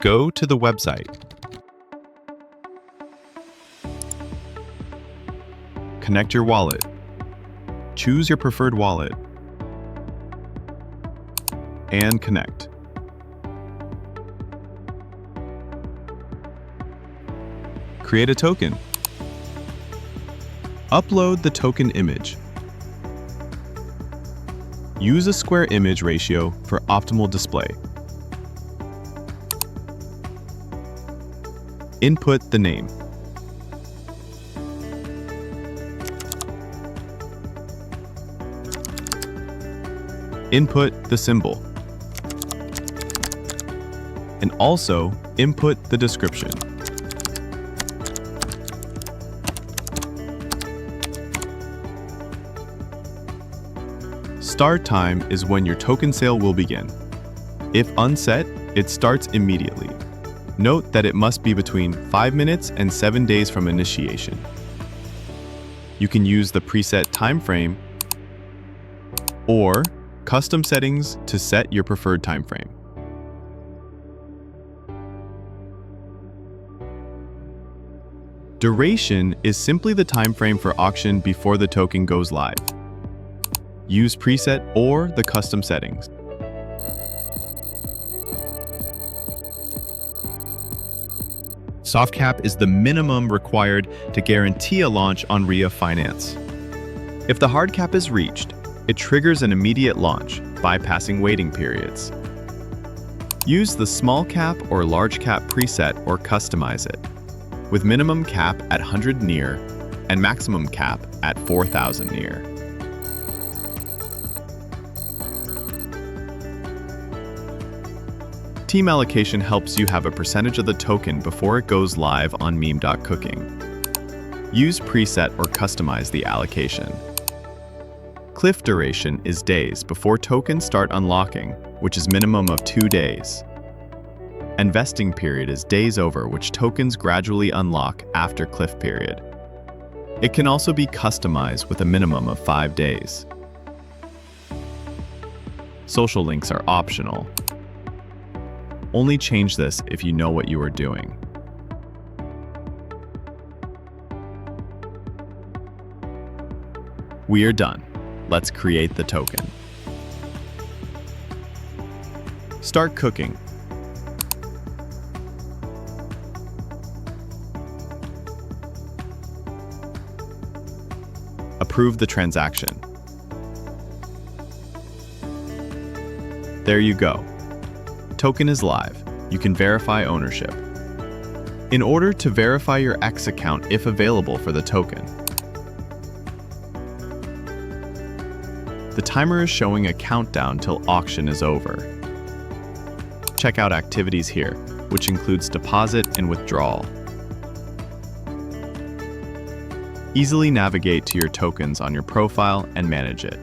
Go to the website. Connect your wallet. Choose your preferred wallet. And connect. Create a token. Upload the token image. Use a square image ratio for optimal display. Input the name. Input the symbol. And also input the description. Start time is when your token sale will begin. If unset, it starts immediately. Note that it must be between 5 minutes and 7 days from initiation. You can use the preset time frame or custom settings to set your preferred time frame. Duration is simply the time frame for auction before the token goes live. Use preset or the custom settings. Soft cap is the minimum required to guarantee a launch on RIA Finance. If the hard cap is reached, it triggers an immediate launch, bypassing waiting periods. Use the small cap or large cap preset or customize it, with minimum cap at 100 near and maximum cap at 4,000 near. Team allocation helps you have a percentage of the token before it goes live on meme.cooking. Use preset or customize the allocation. Cliff duration is days before tokens start unlocking, which is minimum of 2 days. And vesting period is days over, which tokens gradually unlock after cliff period. It can also be customized with a minimum of 5 days. Social links are optional. Only change this if you know what you are doing. We are done. Let's create the token. Start cooking. Approve the transaction. There you go. Token is live. You can verify ownership. In order to verify your X account if available for the token, the timer is showing a countdown till auction is over. Check out activities here, which includes deposit and withdrawal. Easily navigate to your tokens on your profile and manage it.